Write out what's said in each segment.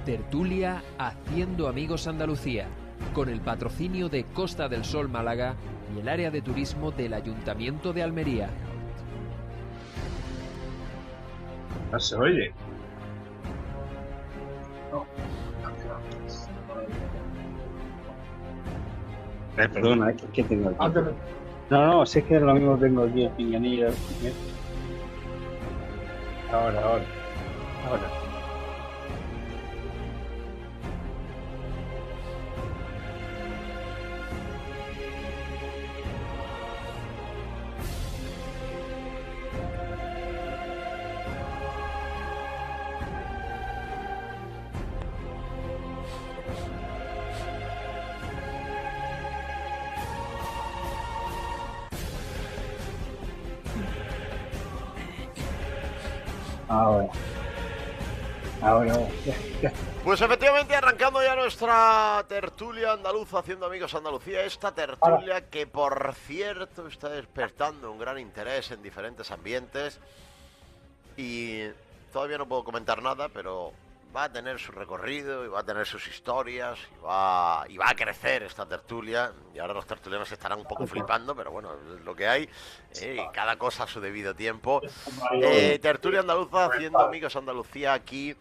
Tertulia Haciendo Amigos Andalucía, con el patrocinio de Costa del Sol Málaga y el área de turismo del Ayuntamiento de Almería. No se oye. Perdona, es que tengo aquí. No, si es que lo mismo tengo aquí el pinganillo. Ahora. Ahora. Pues efectivamente, arrancando ya nuestra tertulia andaluza, Haciendo Amigos Andalucía, esta tertulia que, por cierto, está despertando un gran interés en diferentes ambientes y todavía no puedo comentar nada, pero va a tener su recorrido y va a tener sus historias y va a crecer esta tertulia. Y ahora los tertulianos estarán un poco flipando, pero bueno, es lo que hay, y cada cosa a su debido tiempo. Tertulia andaluza, Haciendo Amigos Andalucía, aquí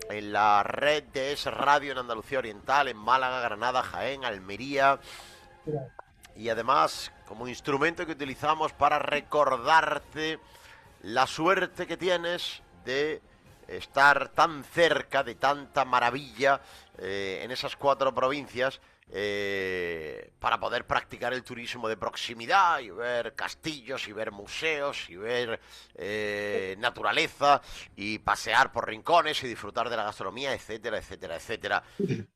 en la red de Es Radio en Andalucía Oriental, en Málaga, Granada, Jaén, Almería, y además como instrumento que utilizamos para recordarte la suerte que tienes de estar tan cerca de tanta maravilla en esas 4 provincias, para poder practicar el turismo de proximidad y ver castillos y ver museos y ver naturaleza y pasear por rincones y disfrutar de la gastronomía, etcétera, etcétera, etcétera.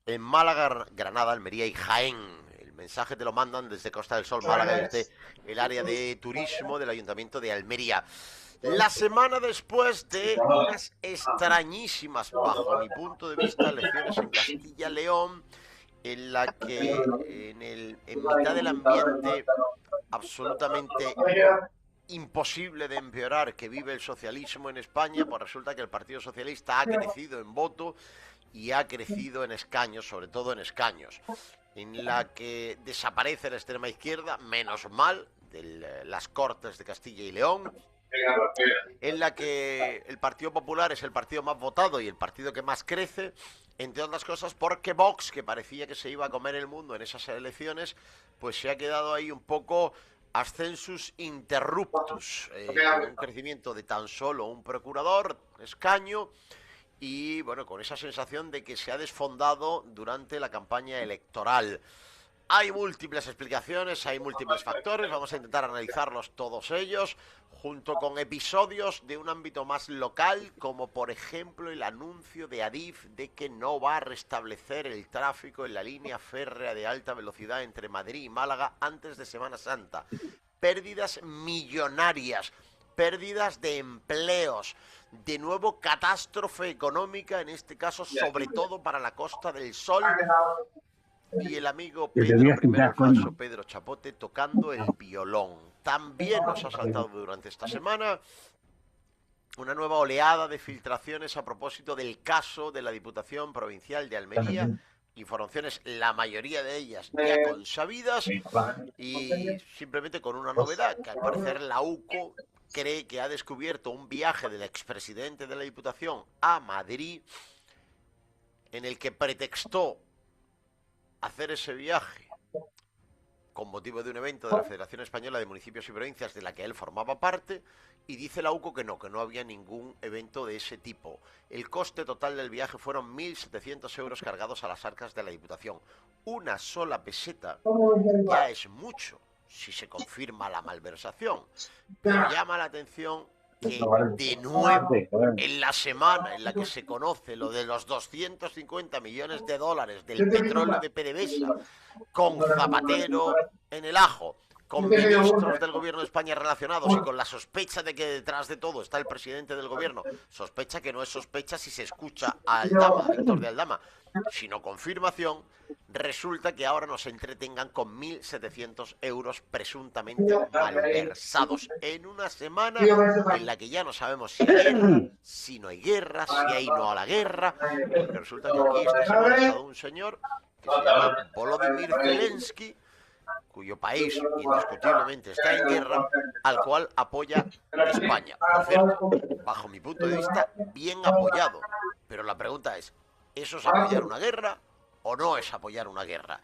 En Málaga, Granada, Almería y Jaén. El mensaje te lo mandan desde Costa del Sol Málaga, desde el área de turismo del Ayuntamiento de Almería. La semana después de unas extrañísimas, bajo mi punto de vista, elecciones en Castilla y León, en la que en mitad del ambiente absolutamente imposible de empeorar que vive el socialismo en España, pues resulta que el Partido Socialista ha crecido en voto y ha crecido en escaños, sobre todo en escaños, en la que desaparece la extrema izquierda, menos mal, de las Cortes de Castilla y León, en la que el Partido Popular es el partido más votado y el partido que más crece, entre otras cosas porque Vox, que parecía que se iba a comer el mundo en esas elecciones, pues se ha quedado ahí un poco ascensus interruptus, con un crecimiento de tan solo un procurador, escaño, y bueno, con esa sensación de que se ha desfondado durante la campaña electoral. Hay múltiples explicaciones, hay múltiples factores, vamos a intentar analizarlos todos ellos, junto con episodios de un ámbito más local, como por ejemplo el anuncio de Adif de que no va a restablecer el tráfico en la línea férrea de alta velocidad entre Madrid y Málaga antes de Semana Santa. Pérdidas millonarias, pérdidas de empleos, de nuevo catástrofe económica, en este caso sobre todo para la Costa del Sol. Y el amigo Pedro Primero Falso, Pedro Chapote, tocando el violón. También nos ha saltado durante esta semana una nueva oleada de filtraciones a propósito del caso de la Diputación Provincial de Almería. Informaciones, la mayoría de ellas ya consabidas, y simplemente con una novedad, que al parecer la UCO cree que ha descubierto un viaje del expresidente de la Diputación a Madrid, en el que pretextó hacer ese viaje con motivo de un evento de la Federación Española de Municipios y Provincias de la que él formaba parte, y dice la UCO que no había ningún evento de ese tipo. El coste total del viaje fueron 1.700 euros cargados a las arcas de la Diputación. Una sola peseta ya es mucho si se confirma la malversación, pero llama la atención que de nuevo, en la semana en la que se conoce lo de los 250 millones de dólares del petróleo de PDVSA, con Zapatero en el ajo, con ministros del gobierno de España relacionados y con la sospecha de que detrás de todo está el presidente del gobierno, sospecha que no es sospecha si se escucha a Aldama, a Víctor de Aldama, sino confirmación, resulta que ahora nos entretengan con 1.700 euros presuntamente malversados en una semana en la que ya no sabemos si hay guerra, si no hay guerra, si hay no a la guerra, porque resulta que aquí esta semana ha estado un señor que se llama Volodymyr Zelensky, cuyo país indiscutiblemente está en guerra, al cual apoya España. Por cierto, bajo mi punto de vista, bien apoyado. Pero la pregunta es, ¿eso es apoyar una guerra o no es apoyar una guerra?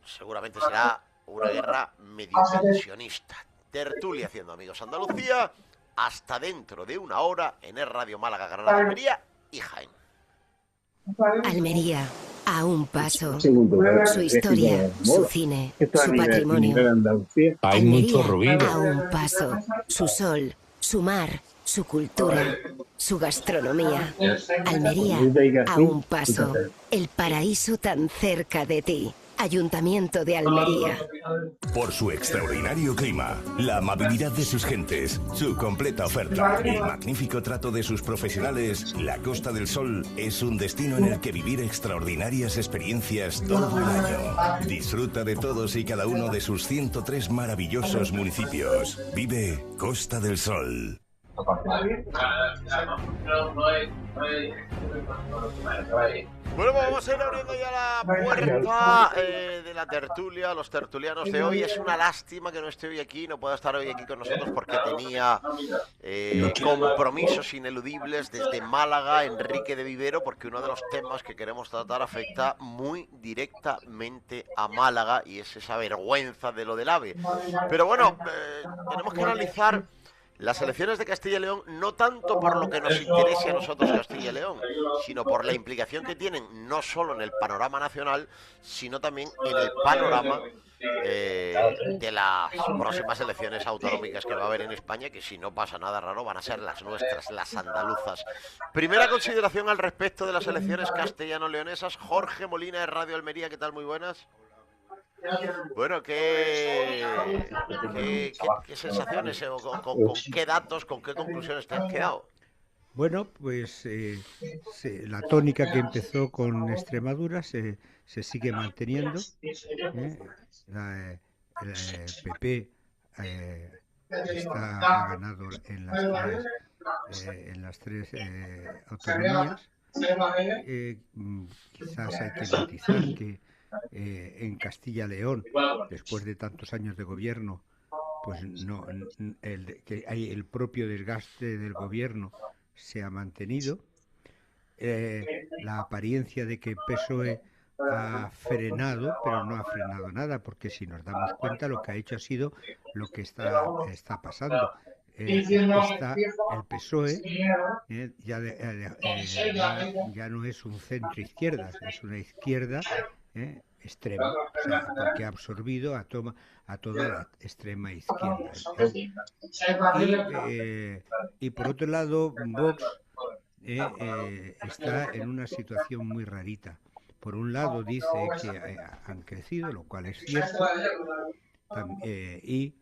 Seguramente será una guerra medio pensionista. Tertulia haciendo Amigos Andalucía, hasta dentro de una hora en el Radio Málaga, Granada, Almería y Jaén. Almería, a un paso. Su historia, su cine, su patrimonio. Hay mucho ruido. A un paso. Su sol, su mar, su cultura, su gastronomía. Almería, a un paso. El paraíso tan cerca de ti. Ayuntamiento de Almería. Por su extraordinario clima, la amabilidad de sus gentes, su completa oferta y magnífico trato de sus profesionales, la Costa del Sol es un destino en el que vivir extraordinarias experiencias todo el año. Disfruta de todos y cada uno de sus 103 maravillosos municipios. Vive Costa del Sol. Bueno, pues vamos a ir abriendo ya la puerta de la tertulia, los tertulianos de hoy. Es una lástima que no esté hoy aquí, no pueda estar hoy aquí con nosotros porque tenía compromisos ineludibles desde Málaga, Enrique de Vivero, porque uno de los temas que queremos tratar afecta muy directamente a Málaga y es esa vergüenza de lo del AVE. Pero bueno, tenemos que analizar las elecciones de Castilla y León no tanto por lo que nos interese a nosotros Castilla y León, sino por la implicación que tienen no solo en el panorama nacional, sino también en el panorama de las próximas elecciones autonómicas que va a haber en España, que si no pasa nada raro van a ser las nuestras, las andaluzas. Primera consideración al respecto de las elecciones castellano-leonesas. Jorge Molina de Radio Almería, ¿qué tal? Muy buenas. Bueno, ¿qué sensaciones con qué datos, con qué conclusiones te has quedado? Bueno, pues la tónica que empezó con Extremadura se sigue manteniendo. El PP ha ganado en las tres autonomías. Quizás hay que matizar que en Castilla y León, después de tantos años de gobierno, pues no, que hay el propio desgaste del gobierno se ha mantenido. La apariencia de que PSOE ha frenado, pero no ha frenado nada, porque si nos damos cuenta lo que ha hecho ha sido lo que está pasando. El PSOE ya no es un centro izquierda, es una izquierda extrema, o sea, porque ha absorbido a toda la extrema izquierda. Y por otro lado, Vox está en una situación muy rarita. Por un lado dice que han crecido, lo cual es cierto, y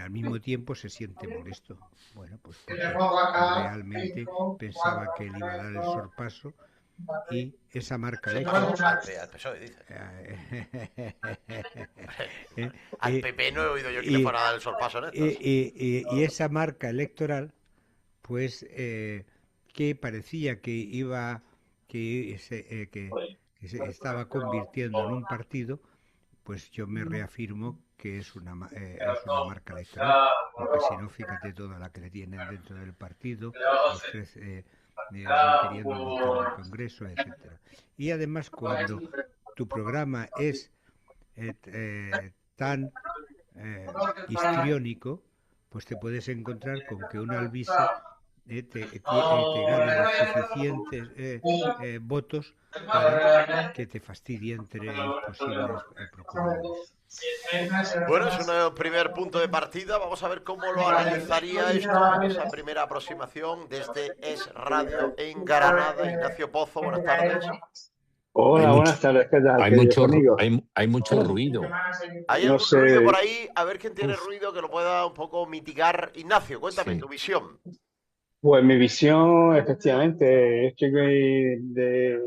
al mismo tiempo se siente molesto. Bueno, pues porque realmente pensaba que él iba a dar el sorpaso y esa marca electoral. Al PSOE, dice. Al PP no he oído yo que le fuera a dar el sorpaso en esto. Y esa marca electoral, pues que parecía que se estaba convirtiendo en un partido, pues yo me reafirmo que es una marca electoral, porque si no, fíjate toda la que le tienen dentro del partido, queriendo montar el Congreso, etcétera. Y además, cuando tu programa es tan histriónico, pues te puedes encontrar con que un albise te gana los suficientes votos para que te fastidie entre posibles procuradores. Bueno, es un primer punto de partida. Vamos a ver cómo lo analizaría esto, esa primera aproximación desde Es Radio en Granada. Ignacio Pozo, buenas tardes. Hola, buenas tardes, ¿qué tal? Hay mucho ruido. ¿Hay algún ruido por ahí? A ver quién tiene ruido que lo pueda un poco mitigar. Ignacio, cuéntame tu visión. Pues mi visión, efectivamente, es que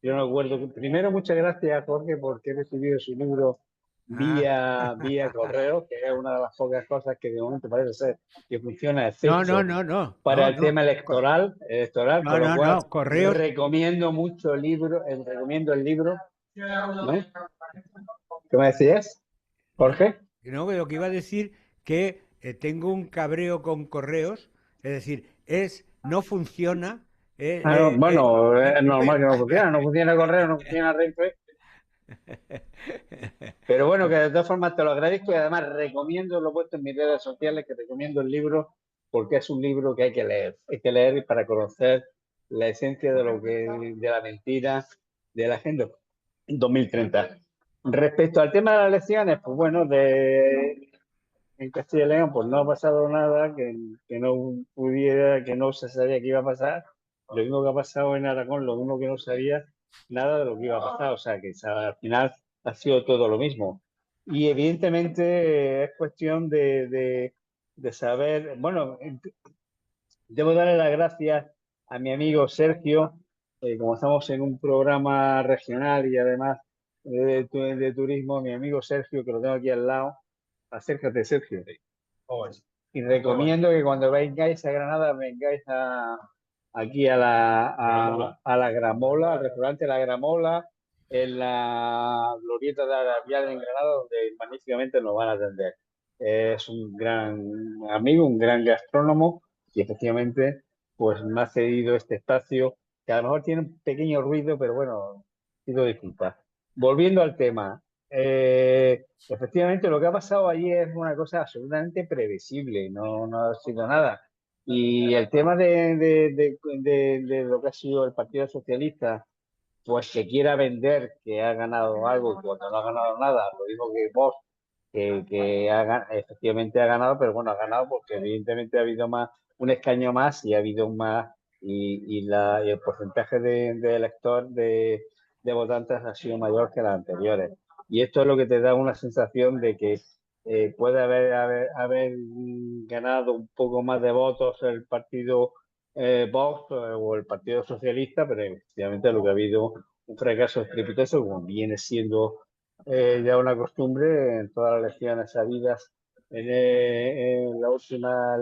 yo no acuerdo. Primero, muchas gracias, Jorge, porque he recibido su libro vía correo, que es una de las pocas cosas que de momento parece ser que funciona excepto para el tema electoral, con lo cual correos. recomiendo mucho el libro, recomiendo el libro. ¿No? ¿Qué me decías, Jorge? No, lo que iba a decir que tengo un cabreo con correos, es decir, no funciona. Bueno, es normal que no funciona correo, no funciona Renfe. Pero bueno, que de todas formas te lo agradezco y además recomiendo, lo he puesto en mis redes sociales, que recomiendo el libro porque es un libro que hay que leer para conocer la esencia de la mentira de la Agenda 2030. Respecto al tema de las elecciones, pues bueno, en Castilla y León pues no ha pasado nada que no se sabía que iba a pasar. Lo mismo que ha pasado en Aragón, lo mismo que no sabía nada de lo que iba a pasar. O sea, que al final ha sido todo lo mismo. Y evidentemente es cuestión de saber, bueno, debo darle las gracias a mi amigo Sergio, como estamos en un programa regional y además de turismo, mi amigo Sergio, que lo tengo aquí al lado. Acércate, Sergio. Y recomiendo que cuando vengáis a Granada, vengáis aquí a la Gramola, al restaurante La Gramola, en la glorieta de Arabial en Granada, donde magníficamente nos van a atender. Es un gran amigo, un gran gastrónomo y efectivamente pues me ha cedido este espacio que a lo mejor tiene un pequeño ruido, pero bueno, pido disculpas. Volviendo al tema, efectivamente lo que ha pasado allí es una cosa absolutamente previsible, no ha sido nada. Y el tema de lo que ha sido el Partido Socialista, pues que quiera vender que ha ganado algo cuando no ha ganado nada, lo mismo que Vox, efectivamente ha ganado, pero bueno, ha ganado porque evidentemente ha habido un escaño más y ha habido más, y el porcentaje de elector de votantes ha sido mayor que las anteriores. Y esto es lo que te da una sensación de que puede haber ganado un poco más de votos el partido Vox o el Partido Socialista, pero efectivamente lo que ha habido un fracaso estrepitoso, como viene siendo ya una costumbre en todas las elecciones habidas en las últimas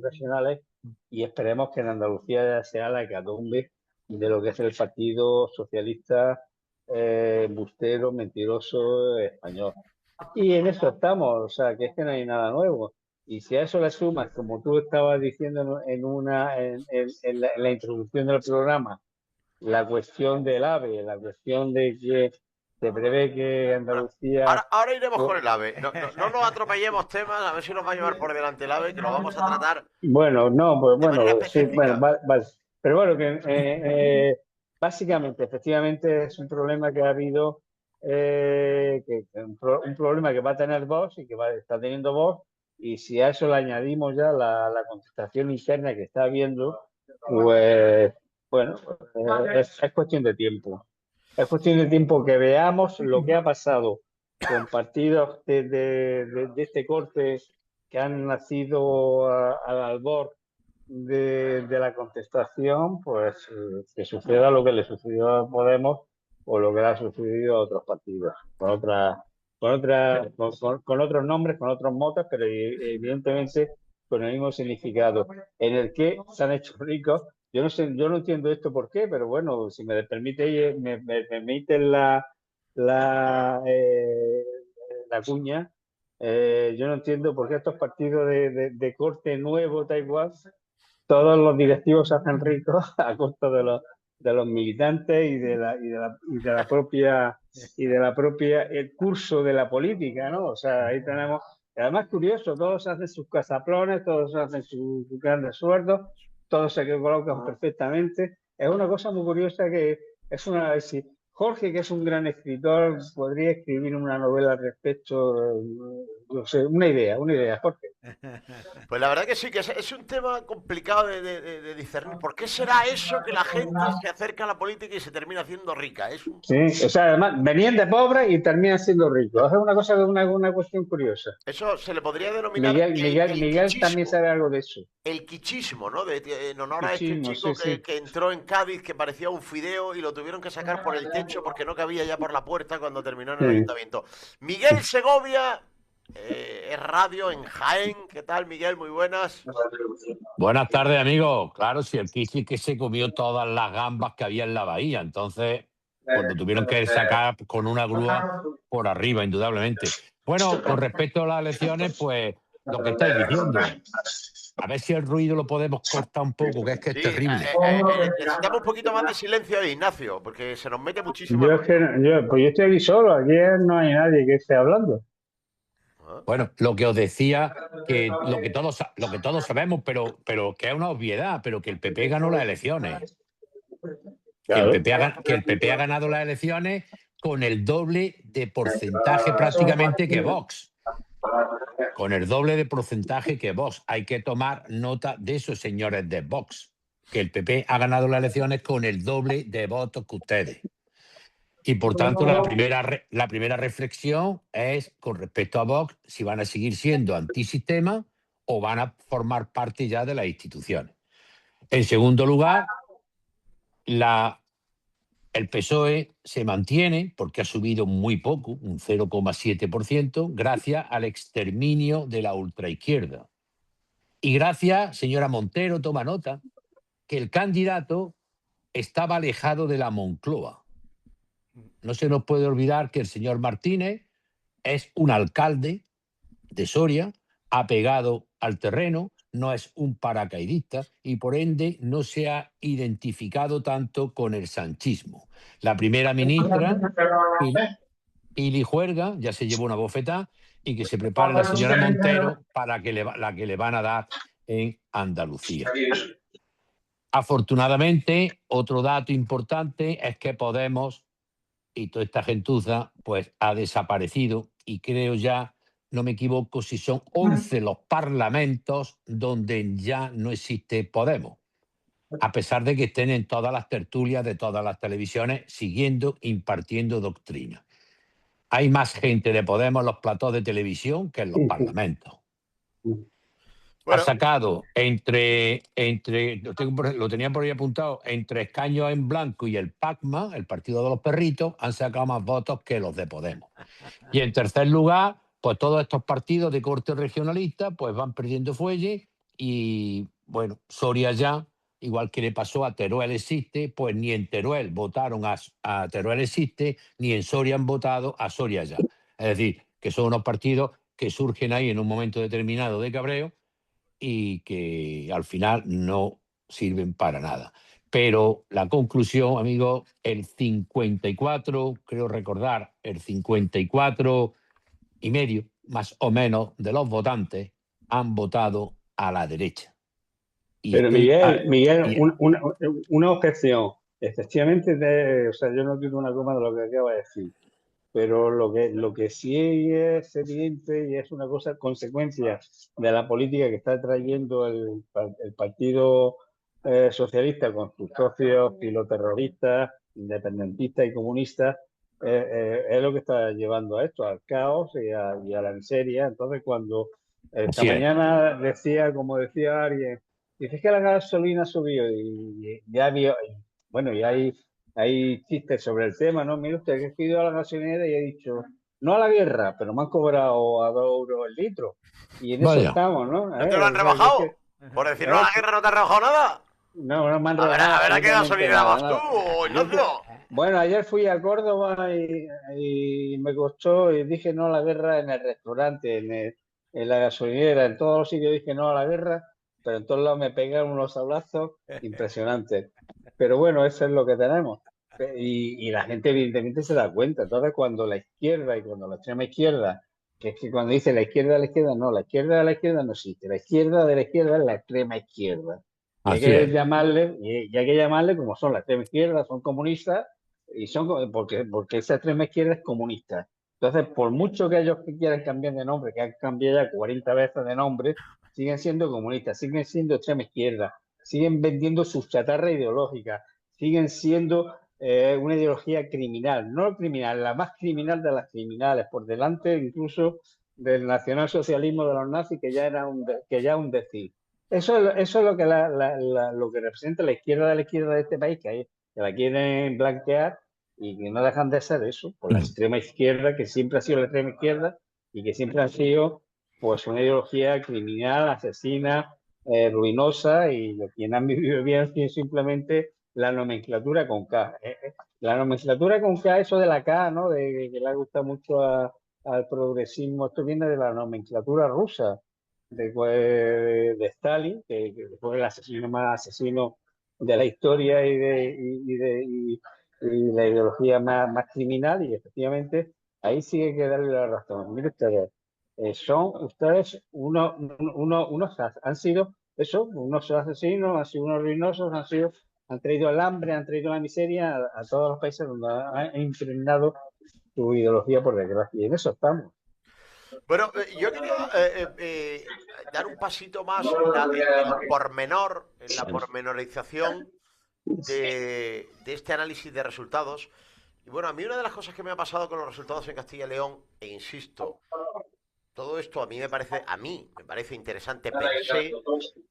regionales, y esperemos que en Andalucía sea la hecatombe de lo que es el Partido Socialista bustero, mentiroso, español. Y en eso estamos, o sea, que es que no hay nada nuevo. Y si a eso le sumas, como tú estabas diciendo en la introducción del programa, la cuestión del AVE, la cuestión de que se prevé que Andalucía... Ahora iremos con el AVE. No nos atropellemos temas, a ver si nos va a llevar por delante el AVE, que lo vamos a tratar. Bueno, no, pues bueno, sí, bueno, vale. Pero bueno, que básicamente, efectivamente, es un problema que ha habido, un problema que va a tener Vox y que está teniendo Vox, y si a eso le añadimos ya la contestación interna que está habiendo, pues bueno, es cuestión de tiempo. Es cuestión de tiempo que veamos lo que ha pasado con partidos de este corte que han nacido al albor de la contestación, pues que suceda lo que le sucedió a Podemos o lo que le ha sucedido a otros partidos, con otros nombres, con otros motes, pero evidentemente con el mismo significado, en el que se han hecho ricos. Yo no entiendo esto por qué, pero bueno, si me permiten la cuña, yo no entiendo por qué estos partidos de corte nuevo, da igual, todos los directivos se hacen ricos a costa de los militantes y de la propia el curso de la política, ¿no? O sea, ahí tenemos, además curioso, todos hacen sus casaplones, todos hacen sus grandes sueldos, todos se colocan perfectamente. Es una cosa muy curiosa que es un análisis. Jorge, que es un gran escritor, podría escribir una novela al respecto, no sé, una idea, Jorge. Pues la verdad que sí, que es un tema complicado de discernir. ¿Por qué será eso que la gente se acerca a la política y se termina haciendo rica? Sí, o sea, además, venían de pobres y terminan siendo ricos. Es una cosa, una cuestión curiosa. Eso se le podría denominar Miguel también sabe algo de eso. el quichismo, ¿no? En honor a este Quichismo, chico sí. que entró en Cádiz, que parecía un fideo y lo tuvieron que sacar por el techo porque no cabía ya por la puerta cuando terminó en el ayuntamiento. Miguel Segovia, es radio en Jaén. ¿Qué tal, Miguel? Muy buenas. Buenas tardes, amigo. Claro, si el Kichi que se comió todas las gambas que había en la bahía, entonces pues lo tuvieron que sacar con una grúa por arriba, indudablemente. Bueno, con respecto a las elecciones, pues lo que estáis diciendo. A ver si el ruido lo podemos cortar un poco, que es Sí, terrible. necesitamos un poquito más de silencio ahí, Ignacio, porque se nos mete muchísimo. Yo estoy aquí solo, aquí no hay nadie que esté hablando. Bueno, lo que os decía, que lo que todos sabemos, pero que es una obviedad, pero que el PP ganó las elecciones. Claro. Que el PP ha ganado las elecciones con el doble de porcentaje prácticamente que Vox. Con el doble de porcentaje que Vox. Hay que tomar nota de eso, señores de Vox, que el PP ha ganado las elecciones con el doble de votos que ustedes. Y por tanto, la primera reflexión es con respecto a Vox, si van a seguir siendo antisistema o van a formar parte ya de las instituciones. En segundo lugar, el PSOE se mantiene porque ha subido muy poco, un 0,7%, gracias al exterminio de la ultraizquierda. Y gracias, señora Montero, toma nota, que el candidato estaba alejado de la Moncloa. No se nos puede olvidar que el señor Martínez es un alcalde de Soria, apegado al terreno, no es un paracaidista y por ende no se ha identificado tanto con el sanchismo. La primera ministra, Pili Juerga, ya se llevó una bofetada y que se prepare la señora Montero para la que le van a dar en Andalucía. Afortunadamente, otro dato importante es que Podemos y toda esta gentuza pues ha desaparecido y creo ya, no me equivoco, si son 11 los parlamentos donde ya no existe Podemos, a pesar de que estén en todas las tertulias de todas las televisiones impartiendo doctrina. Hay más gente de Podemos en los platós de televisión que en los parlamentos. Bueno. Ha sacado lo tenía por ahí apuntado, entre Escaños en Blanco y el PACMA, el Partido de los Perritos, han sacado más votos que los de Podemos. Y en tercer lugar, pues todos estos partidos de corte regionalista pues van perdiendo fuelle y, bueno, Soria ya, igual que le pasó a Teruel Existe, pues ni en Teruel votaron a Teruel Existe, ni en Soria han votado a Soria ya. Es decir, que son unos partidos que surgen ahí en un momento determinado de cabreo y que al final no sirven para nada. Pero la conclusión, amigos, el 54, creo recordar, el 54,5%, más o menos, de los votantes han votado a la derecha. Pero Miguel, una objeción. Efectivamente, o sea, yo no digo una coma de lo que acaba de decir. Pero lo que sí es evidente y es una cosa, consecuencia de la política que está trayendo el Partido Socialista con sus socios filoterroristas, independentistas y comunistas, es lo que está llevando a esto, al caos y a la miseria. Entonces, cuando esta mañana como decía alguien, dice que la gasolina subió y ya vio, bueno, y hay chistes sobre el tema, ¿no? Mire usted, que he ido a la gasolinera y he dicho, no a la guerra, pero me han cobrado a 2 euros el litro. Y en eso estamos, ¿no? ¿No te lo han rebajado? Por decir no a la guerra, ¿no te han rebajado nada? No me han rebajado. A ver, ¿a qué gasolinera vas tú, Ignacio? Bueno, ayer fui a Córdoba y me costó, y dije no a la guerra en el restaurante, en la gasolinera, en todos los sitios dije no a la guerra, pero en todos lados me pegaron unos abrazos impresionantes. Pero bueno, eso es lo que tenemos. Y la gente evidentemente se da cuenta. Entonces, cuando la izquierda y cuando la extrema izquierda, que es que cuando dice la izquierda de la izquierda, no, la izquierda de la izquierda no existe. La izquierda de la izquierda es la extrema izquierda. Y hay que llamarle como son la extrema izquierda, son comunistas, y porque esa extrema izquierda es comunista. Entonces, por mucho que ellos quieran cambiar de nombre, que han cambiado ya 40 veces de nombre, siguen siendo comunistas, siguen siendo extrema izquierda, siguen vendiendo sus chatarras ideológicas, siguen siendo una ideología criminal, no criminal, la más criminal de las criminales, por delante incluso del nacionalsocialismo de los nazis, que ya era un decir. Eso es lo que lo que representa la izquierda de este país, que la quieren blanquear y que no dejan de ser eso, por la extrema izquierda, que siempre ha sido la extrema izquierda y que siempre ha sido pues una ideología criminal, asesina, ruinosa, y lo que han vivido bien es simplemente la nomenclatura con K. La nomenclatura con K, eso de la K, ¿no? De que le gusta mucho al progresismo, esto viene de la nomenclatura rusa, de Stalin, que fue el asesino más asesino de la historia y la ideología más criminal, y efectivamente ahí sí hay que darle la razón. Mire ustedes, son ustedes han sido eso, unos asesinos, han sido unos ruinosos, han traído el hambre, han traído la miseria a todos los países donde han impregnado su ideología, por desgracia, y en eso estamos. Bueno, yo quería dar un pasito más en el pormenor, en la pormenorización de este análisis de resultados. Y bueno, a mí una de las cosas que me ha pasado con los resultados en Castilla y León, e insisto, todo esto a mí me parece interesante per se,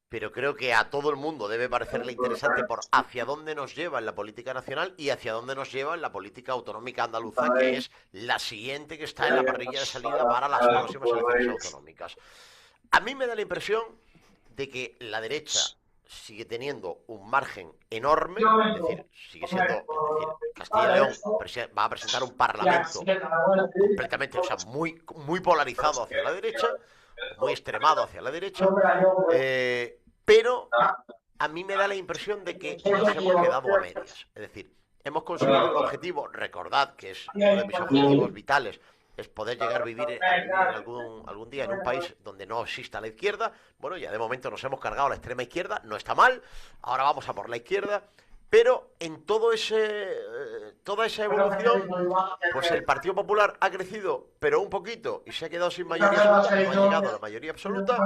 pero creo que a todo el mundo debe parecerle interesante por hacia dónde nos lleva en la política nacional y hacia dónde nos lleva en la política autonómica andaluza, que es la siguiente que está en la parrilla de salida para las próximas elecciones autonómicas. A mí me da la impresión de que la derecha sigue teniendo un margen enorme, es decir, Castilla y León va a presentar un parlamento completamente, o sea, muy polarizado hacia la derecha, muy extremado hacia la derecha, pero a mí me da la impresión de que nos hemos quedado a medias. Es decir, hemos conseguido un objetivo, recordad que es uno de mis objetivos vitales, es poder llegar a vivir algún día en un país donde no exista la izquierda. Bueno, ya de momento nos hemos cargado a la extrema izquierda, no está mal, ahora vamos a por la izquierda, pero en toda esa evolución, pues el Partido Popular ha crecido, pero un poquito, y se ha quedado sin mayoría absoluta, no ha llegado a la mayoría absoluta.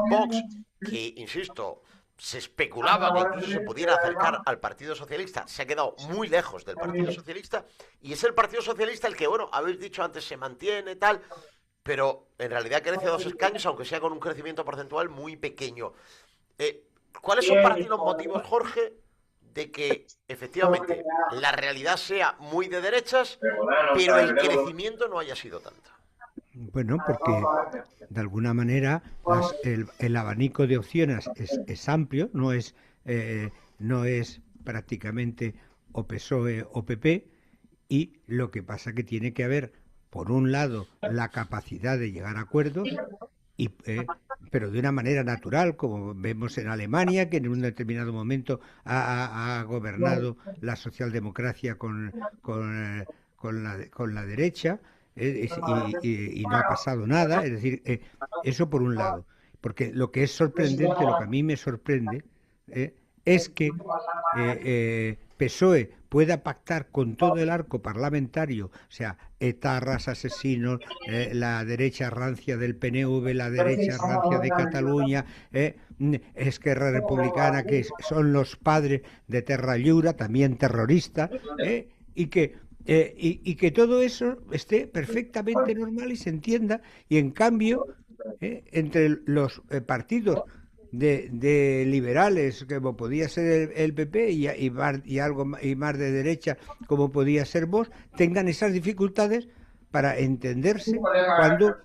Vox, que insisto, se especulaba que incluso se pudiera acercar al Partido Socialista, se ha quedado muy lejos del Partido Socialista, y es el Partido Socialista el que, bueno, habéis dicho antes, se mantiene, tal, pero en realidad crece 2 escaños, aunque sea con un crecimiento porcentual muy pequeño. ¿Cuáles son para ti los motivos, Jorge, de que efectivamente la realidad sea muy de derechas, pero el crecimiento no haya sido tanto? Bueno, porque de alguna manera el abanico de opciones es amplio, no es prácticamente o PSOE o PP, y lo que pasa que tiene que haber, por un lado, la capacidad de llegar a acuerdos, pero de una manera natural, como vemos en Alemania, que en un determinado momento ha gobernado la socialdemocracia con la derecha. Y no ha pasado nada, es decir, eso por un lado, porque lo que es sorprendente, lo que a mí me sorprende, es que PSOE pueda pactar con todo el arco parlamentario, o sea, etarras, asesinos, la derecha rancia del PNV, la derecha rancia de Cataluña, Esquerra Republicana, que son los padres de Terra Lliure, también terrorista, y que todo eso esté perfectamente normal y se entienda, y en cambio entre los partidos de liberales, como podía ser el PP, y algo y más de derecha, como podía ser Vox, tengan esas dificultades para entenderse, cuando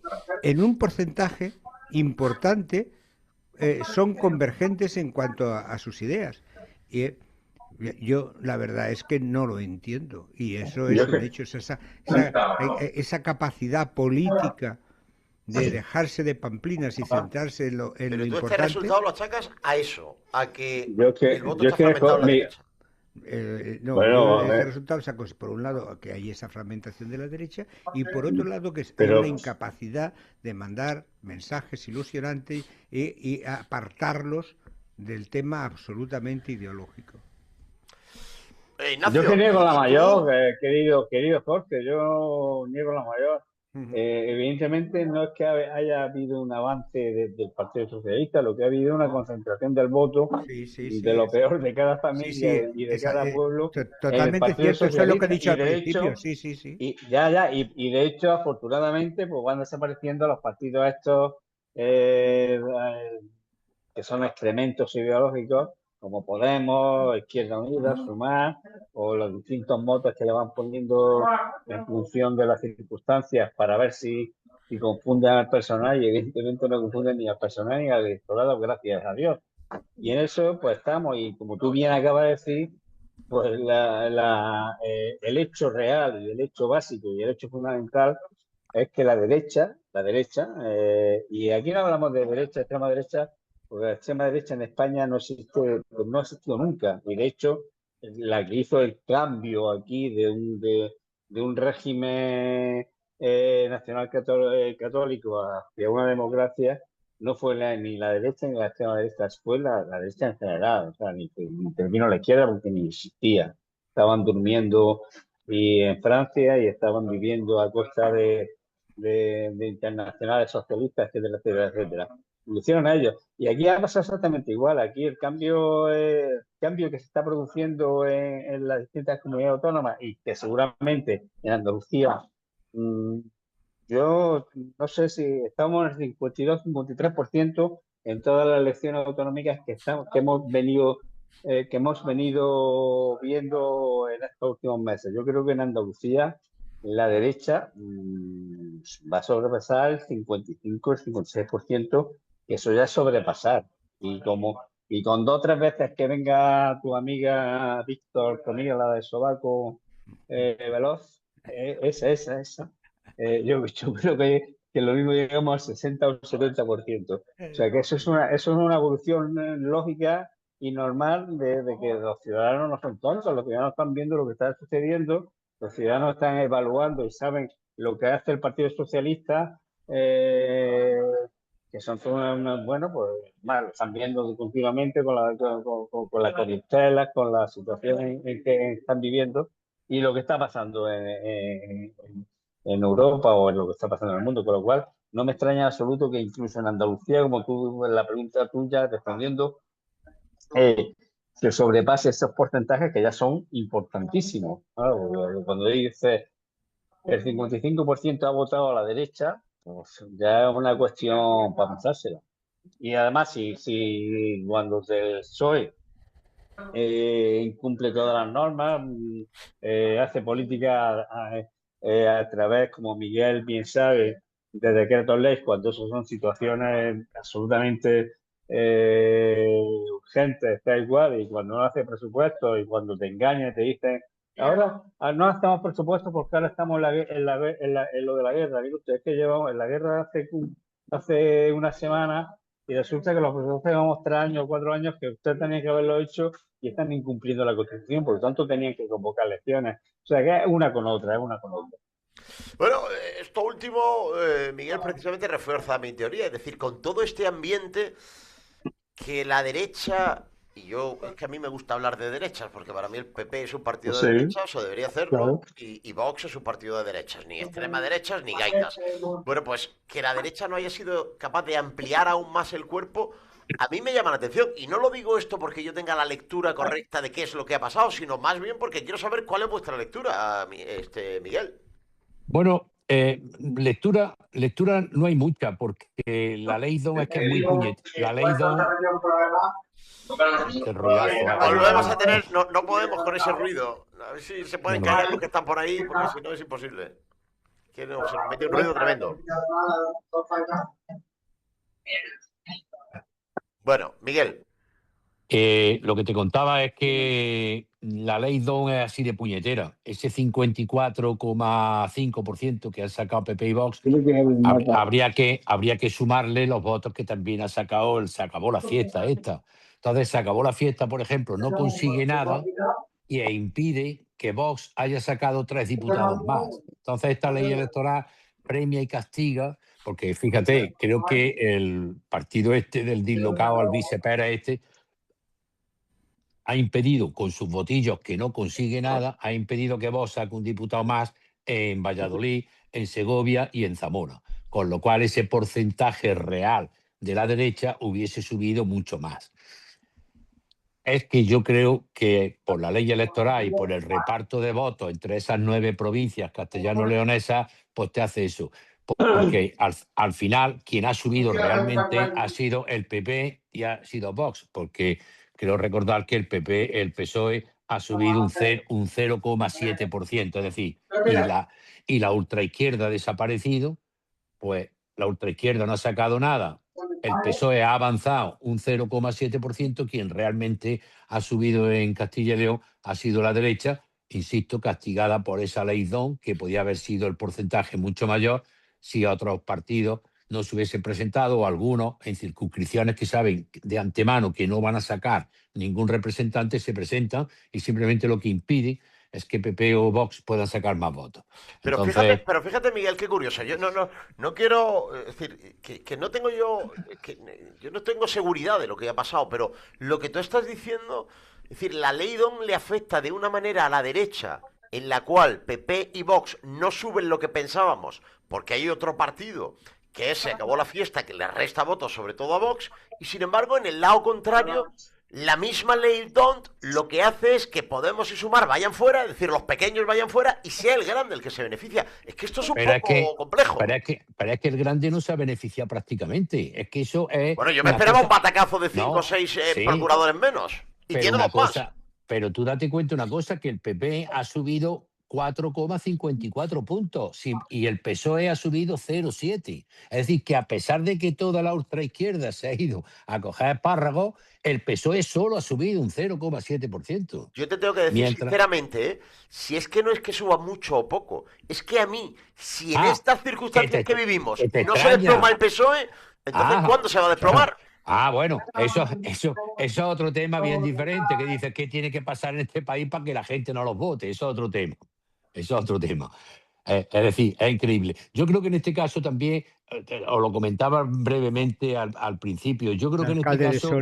en un porcentaje importante son convergentes en cuanto a sus ideas. Y yo la verdad es que no lo entiendo, y eso es un hecho, esa capacidad política de dejarse de pamplinas y centrarse en lo importante. Pero tú este resultado lo achacas a eso, a que el voto está fragmentado a la derecha. Yo de este resultado saco, por un lado, que hay esa fragmentación de la derecha, y por otro lado que hay una incapacidad de mandar mensajes ilusionantes y apartarlos del tema absolutamente ideológico. Ignacio. Yo que niego la mayor, querido Jorge, yo niego la mayor. Evidentemente no es que haya habido un avance del Partido Socialista, lo que ha habido es una concentración del voto de lo peor de cada familia y de cada pueblo en el Totalmente Partido cierto, eso es lo que he Socialista. dicho Y al de principio, hecho, sí. y de hecho, afortunadamente, pues van desapareciendo los partidos estos eh, que son excrementos ideológicos, como Podemos, Izquierda Unida, Sumar, o los distintos motos que le van poniendo en función de las circunstancias para ver si confunden al personal, y evidentemente no confunden ni al personal ni al electorado, gracias a Dios. Y en eso pues estamos, y como tú bien acabas de decir, pues el hecho real y el hecho básico y el hecho fundamental es que la derecha, y aquí no hablamos de derecha, extrema derecha, porque la extrema derecha en España no existe, pues no ha existido nunca. Y de hecho, la que hizo el cambio aquí de un régimen nacional católico hacia una democracia no fue ni la derecha ni la extrema derecha, fue la derecha en general. O sea, ni intervino la izquierda porque ni existía. Estaban durmiendo en Francia y estaban viviendo a costa de internacionales socialistas, etcétera, etcétera, etcétera. Lo hicieron a ellos. Y aquí ha pasado exactamente igual. Aquí el cambio que se está produciendo en las distintas comunidades autónomas y que seguramente en Andalucía, yo no sé si estamos en el 52-53% en todas las elecciones autonómicas que hemos venido viendo en estos últimos meses. Yo creo que en Andalucía la derecha va a sobrepasar el 55, el 56%, que eso ya es sobrepasar. Y con 2 o 3 veces que venga tu amiga Víctor conmigo, la de Sobaco Veloz, esa. Yo creo que lo mismo llegamos al 60 o 70%. O sea que eso es una evolución lógica y normal de que los ciudadanos no son tontos, los ciudadanos están viendo lo que está sucediendo, los ciudadanos están evaluando y saben lo que hace el Partido Socialista, que son bueno, pues lo están viendo continuamente con las corruptelas, con la situación en que están viviendo y lo que está pasando en Europa o en lo que está pasando en el mundo, con lo cual no me extraña en absoluto que incluso en Andalucía, como tú en la pregunta tuya respondiendo, que sobrepase esos porcentajes que ya son importantísimos. Claro, cuando dice el 55% ha votado a la derecha, pues ya es una cuestión para pensársela. Y además, si cuando el PSOE incumple todas las normas, hace política a través, como Miguel bien sabe, de decretos leyes, cuando eso son situaciones absolutamente urgentes, está igual, y cuando no hace presupuesto y cuando te engañan y te dicen, ahora no hacemos presupuesto porque ahora estamos en lo de la guerra. Digo, es que llevamos en la guerra hace una semana y resulta que los presupuestos llevamos 3 años o 4 años que usted tenía que haberlo hecho y están incumpliendo la Constitución, por lo tanto tenían que convocar elecciones. O sea que es una con otra. Bueno, esto último, Miguel, precisamente refuerza mi teoría. Es decir, con todo este ambiente que la derecha, y yo, es que a mí me gusta hablar de derechas, porque para mí el PP es un partido de derechas, o debería hacerlo, y Vox es un partido de derechas, ni extrema derechas ni gaitas. Bueno, pues que la derecha no haya sido capaz de ampliar aún más el cuerpo, a mí me llama la atención, y no lo digo esto porque yo tenga la lectura correcta de qué es lo que ha pasado, sino más bien porque quiero saber cuál es vuestra lectura, Miguel. Bueno, lectura no hay mucha, porque la ley DON es que es muy puñetera. La ley DON... Volvemos a tener, no podemos con ese ruido. A ver si se pueden callar los que están por ahí, porque si no es imposible. Que no, se mete un ruido tremendo. Bueno, Miguel. Lo que te contaba es que la ley DON es así de puñetera. Ese 54,5% que han sacado PP y Vox, habría que sumarle los votos que también ha sacado, se acabó la fiesta esta. Entonces, se acabó la fiesta, por ejemplo, no consigue nada y impide que Vox haya sacado 3 diputados más. Entonces, esta ley electoral premia y castiga, porque fíjate, creo que el partido del dislocado Albice Pérez ha impedido, con sus votillos que no consigue nada, ha impedido que Vox saque un diputado más en Valladolid, en Segovia y en Zamora. Con lo cual ese porcentaje real de la derecha hubiese subido mucho más. Es que yo creo que por la ley electoral y por el reparto de votos entre esas 9 provincias castellano-leonesas, pues te hace eso. Porque al final quien ha subido realmente ha sido el PP y ha sido Vox, porque creo recordar que el PP, el PSOE, ha subido un 0,7%, es decir, y la ultraizquierda ha desaparecido, pues la ultraizquierda no ha sacado nada. El PSOE ha avanzado un 0,7%, quien realmente ha subido en Castilla y León ha sido la derecha, insisto, castigada por esa ley DON, que podía haber sido el porcentaje mucho mayor si otros partidos no se hubiesen presentado, o algunos en circunscripciones que saben de antemano que no van a sacar ningún representante, se presentan y simplemente lo que impide es que PP o Vox puedan sacar más votos. Pero, Entonces, fíjate, Miguel, qué curioso. Yo no quiero decir que no tengo yo no tengo seguridad de lo que ha pasado, pero lo que tú estás diciendo, es decir, la ley DON le afecta de una manera a la derecha, en la cual PP y Vox no suben lo que pensábamos, porque hay otro partido que se acabó la fiesta, que le resta votos sobre todo a Vox, y sin embargo, en el lado contrario, la misma ley DONT lo que hace es que Podemos y Sumar vayan fuera, es decir, los pequeños vayan fuera y sea el grande el que se beneficia. Es que esto es un poco complejo. Pero es que el grande no se ha beneficiado prácticamente. Es que eso es... Bueno, yo me esperaba un batacazo de 5 o 6 procuradores menos. Y tiene 2 más. Pero tú date cuenta una cosa, que el PP ha subido 4,54 puntos y el PSOE ha subido 0,7. Es decir, que a pesar de que toda la ultraizquierda se ha ido a coger espárragos, el PSOE solo ha subido un 0,7%. Yo te tengo que decir sinceramente, si es que no es que suba mucho o poco, es que a mí, si en estas circunstancias que vivimos no se desploma el PSOE, entonces ¿cuándo se va a desplomar? Bueno, eso es otro tema bien diferente, que dice qué tiene que pasar en este país para que la gente no los vote. Eso es otro tema. Eso es otro tema. Es decir, es increíble. Yo creo que en este caso también, os lo comentaba brevemente al principio, yo creo que en este caso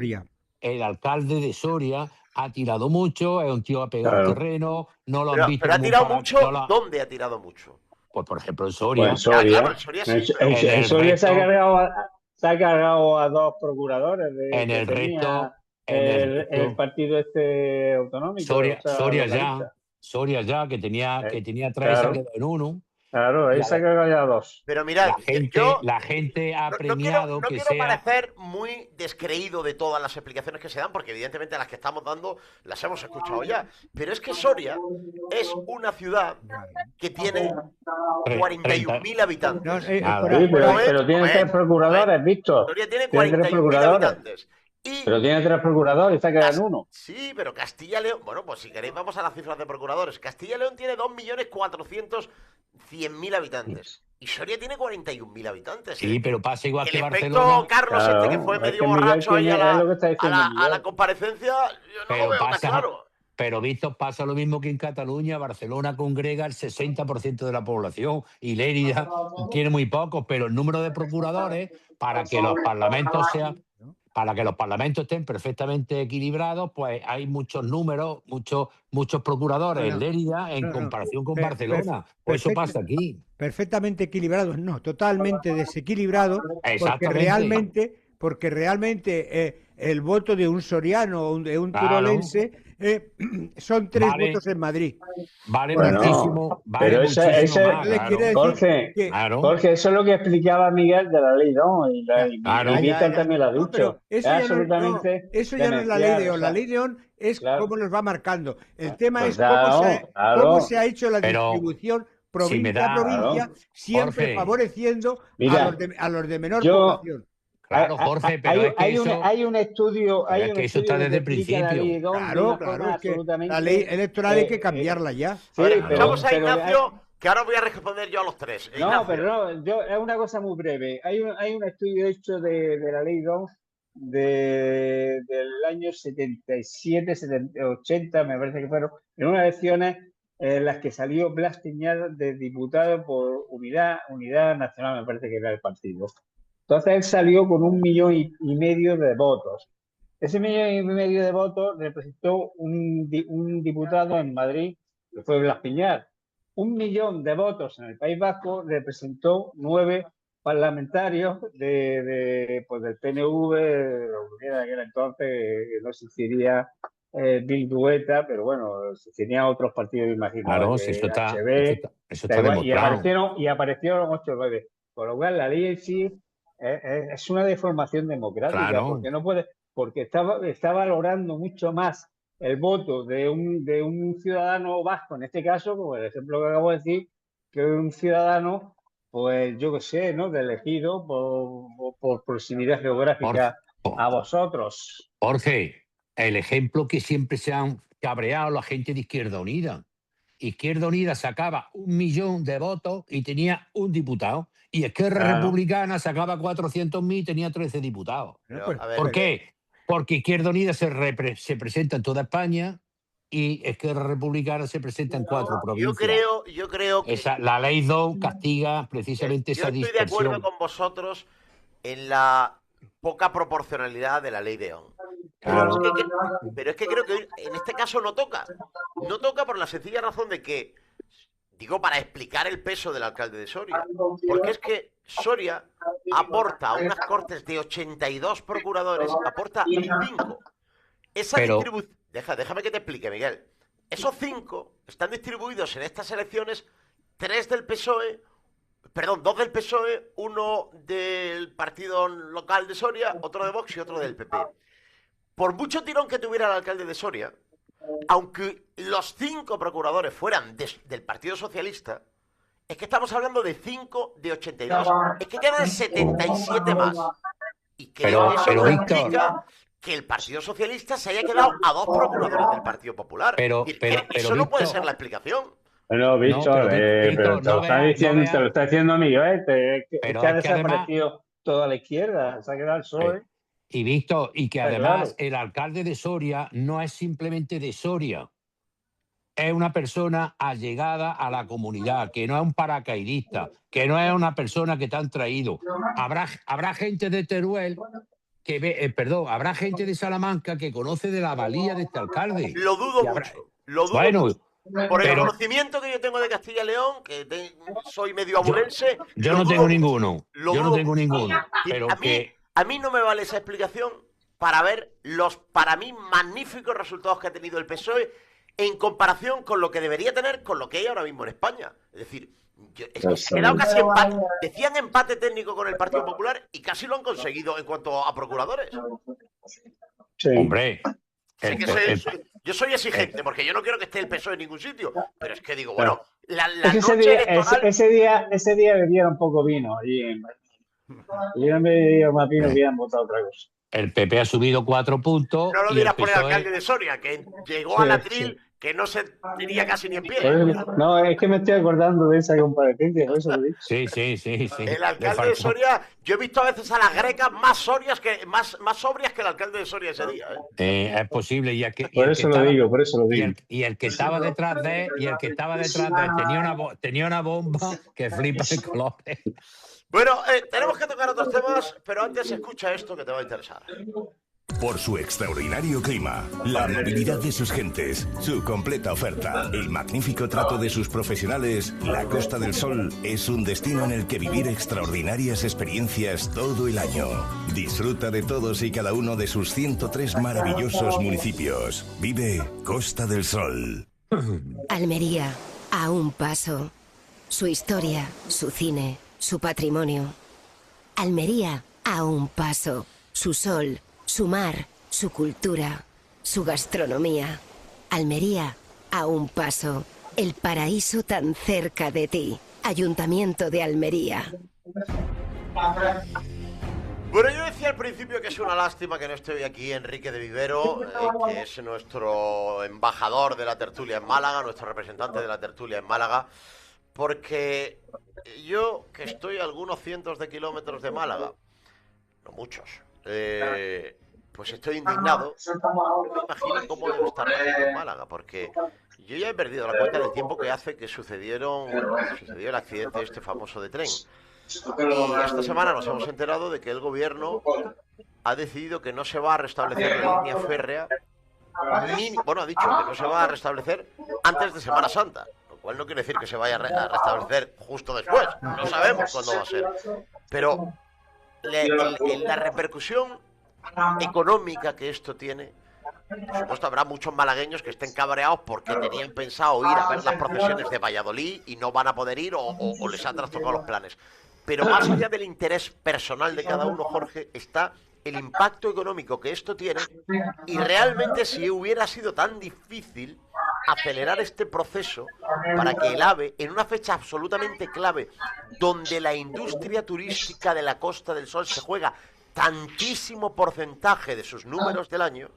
el alcalde de Soria ha tirado mucho, es un tío apegado al terreno, no lo han visto. Pero ha tirado mucho, ¿dónde ha tirado mucho? Pues por ejemplo en Soria. Pues en Soria se ha cargado a 2 procuradores en el resto, el partido autonómico. Soria ya, que tenía 3, se ha quedado en 1. Claro, ahí se ha cargado ya 2. Pero mirad, la gente ha premiado no quiero parecer muy descreído de todas las explicaciones que se dan, porque evidentemente las que estamos dando las hemos escuchado ya. Pero es que Soria es una ciudad que tiene 41.000 habitantes. Pero tiene 3 procuradores, Víctor. Soria tiene 41.000 habitantes. Pero tiene 3 procuradores y se ha quedado en 1. Sí, pero Castilla y León... Bueno, pues si queréis vamos a las cifras de procuradores. Castilla y León tiene 2.400.000 habitantes. Y Soria tiene 41.000 habitantes. Sí, pero pasa igual que Barcelona. El efecto Carlos que fue medio borracho ahí a la comparecencia, yo no lo veo tan claro. Pero, Víctor, pasa lo mismo que en Cataluña. Barcelona congrega el 60% de la población y Lérida tiene muy pocos, pero el número de procuradores para que los parlamentos estén perfectamente equilibrados, pues hay muchos números, muchos procuradores en Lérida en comparación con Barcelona. Pues eso pasa aquí. Perfectamente equilibrados, no, totalmente desequilibrados, porque realmente el voto de un soriano o de un turolense son 3 votos en Madrid. Vale muchísimo. Vale Jorge, eso es lo que explicaba Miguel de la ley DON, y Víctor también lo ha dicho. Eso ya no es la ley de DON. La ley de DON es cómo nos va marcando. El tema es cómo se ha hecho la distribución provincia a provincia, siempre Jorge, favoreciendo a los de menor población. Claro, Jorge, pero hay un estudio. Que eso está desde el principio. Claro, es que la ley electoral hay que cambiarla ya. Vamos a Ignacio, que ahora voy a responder yo a los 3. No, pero es una cosa muy breve. Hay un estudio hecho de la ley DON del año 77, 80, me parece que fueron, en unas elecciones en las que salió Blas Piñar de diputado por Unidad Nacional, me parece que era el partido. Entonces él salió con 1,5 millones de votos. Ese 1,5 millones de votos representó un diputado en Madrid, que fue Blas Piñar. 1 millón de votos en el País Vasco representó 9 parlamentarios pues del PNV, lo que era en aquel entonces, no se diría Bildu ETA, pero bueno, se tenían otros partidos, imagino. Claro, eso está demostrado. Y aparecieron 8 o 9. Con lo cual, la ley en sí es una deformación democrática, claro. Porque no puede, porque está valorando mucho más el voto de un ciudadano vasco, en este caso, como el ejemplo que acabo de decir, que un ciudadano, pues yo qué sé, ¿no?, de elegido por proximidad geográfica a vosotros. Jorge, el ejemplo que siempre se han cabreado la gente de Izquierda Unida. Izquierda Unida sacaba 1 millón de votos y tenía un diputado. Y Esquerra Republicana sacaba 400.000 y tenía 13 diputados. ¿Por qué? Porque Izquierda Unida se presenta en toda España y Esquerra Republicana se presenta en 4 provincias. Yo creo que... la ley 2 castiga precisamente esa dispersión. Yo estoy de acuerdo con vosotros en la poca proporcionalidad de la ley de ON. Claro. Pero es que creo que en este caso no toca. No toca por la sencilla razón de que, digo, para explicar el peso del alcalde de Soria. Porque es que Soria aporta a unas cortes de 82 procuradores, aporta 5. Esa distribución... Déjame que te explique, Miguel. Esos 5 están distribuidos en estas elecciones, 3 del PSOE, perdón, 2 del PSOE, 1 del partido local de Soria, otro de Vox y otro del PP. Por mucho tirón que tuviera el alcalde de Soria, aunque los 5 procuradores fueran del Partido Socialista, es que estamos hablando de 5 de 82. Es que quedan 77 más. Y creo que eso implica que el Partido Socialista se haya quedado a 2 procuradores del Partido Popular. Pero eso no puede ser la explicación. Bueno, Víctor, pero te lo está diciendo Miguel, que ha desaparecido toda la izquierda, se ha quedado el PSOE. Y Víctor, y que además el alcalde de Soria no es simplemente de Soria, es una persona allegada a la comunidad, que no es un paracaidista, que no es una persona que te han traído. Habrá gente de Teruel que ve, habrá gente de Salamanca que conoce de la valía de este alcalde. Lo dudo mucho. Lo dudo mucho. Por el conocimiento que yo tengo de Castilla y León, que soy medio abulense. Yo no tengo ninguno. Pero a mí no me vale esa explicación para ver los, para mí, magníficos resultados que ha tenido el PSOE en comparación con lo que debería tener, con lo que hay ahora mismo en España. Es decir, se ha quedado casi empate. Decían empate técnico con el Partido Popular y casi lo han conseguido en cuanto a procuradores. Sí. Hombre. Yo soy exigente porque yo no quiero que esté el PSOE en ningún sitio, pero es que digo, bueno, ese día bebieron poco vino y yo me bebía más vino y hubieran votado otra cosa. El PP ha subido 4 puntos. No lo dirás por el alcalde de Soria, que llegó a Atril, que no se tenía casi ni en pie. No, es que me estoy acordando de esa comparecencia, por eso lo digo. Sí. El alcalde de Soria, yo he visto a veces a las grecas más sobrias que el alcalde de Soria ese día. Es posible. Por eso lo digo. Y el que estaba detrás de él, tenía una bomba que flipa de colores. Bueno, tenemos que tocar otros temas, pero antes escucha esto que te va a interesar. Por su extraordinario clima, la amabilidad de sus gentes, su completa oferta, el magnífico trato de sus profesionales, la Costa del Sol es un destino en el que vivir extraordinarias experiencias todo el año. Disfruta de todos y cada uno de sus 103 maravillosos municipios. Vive Costa del Sol. Almería, a un paso. Su historia, su cine, su patrimonio. Almería, a un paso. Su sol, su mar, su cultura, su gastronomía. Almería, a un paso. El paraíso tan cerca de ti. Ayuntamiento de Almería. Bueno, yo decía al principio que es una lástima que no esté hoy aquí Enrique de Vivero, que es nuestro embajador de la tertulia en Málaga, nuestro representante de la tertulia en Málaga, porque yo, que estoy a algunos cientos de kilómetros de Málaga, no muchos, pues estoy indignado. No me imagino cómo debo estar en Málaga, porque yo ya he perdido la cuenta del tiempo que hace que sucedió el accidente este famoso de tren. Y esta semana nos hemos enterado de que el gobierno ha decidido que no se va a restablecer la línea férrea, bueno, ha dicho que no se va a restablecer antes de Semana Santa, lo cual no quiere decir que se vaya a restablecer justo después, no sabemos cuándo va a ser, pero la repercusión económica que esto tiene, por supuesto habrá muchos malagueños que estén cabreados porque tenían pensado ir a ver las procesiones de Valladolid y no van a poder ir o les ha trastocado los planes. Pero más allá del interés personal de cada uno, Jorge, está el impacto económico que esto tiene, y realmente si hubiera sido tan difícil acelerar este proceso para que el AVE, en una fecha absolutamente clave, donde la industria turística de la Costa del Sol se juega tantísimo porcentaje de sus números del año,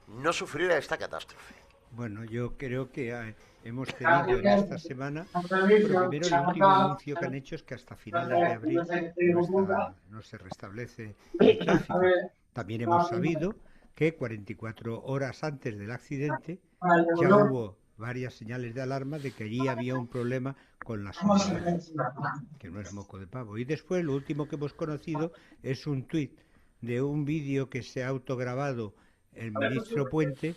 no sufriera esta catástrofe. Bueno, yo creo que hemos tenido en esta semana, primero el último anuncio que han hecho es que hasta finales de abril no se restablece el tráfico. También hemos sabido que 44 horas antes del accidente ya hubo varias señales de alarma de que allí había un problema con las unidades, que no es moco de pavo. Y después lo último que hemos conocido es un tuit de un vídeo que se ha autograbado el ministro Puente,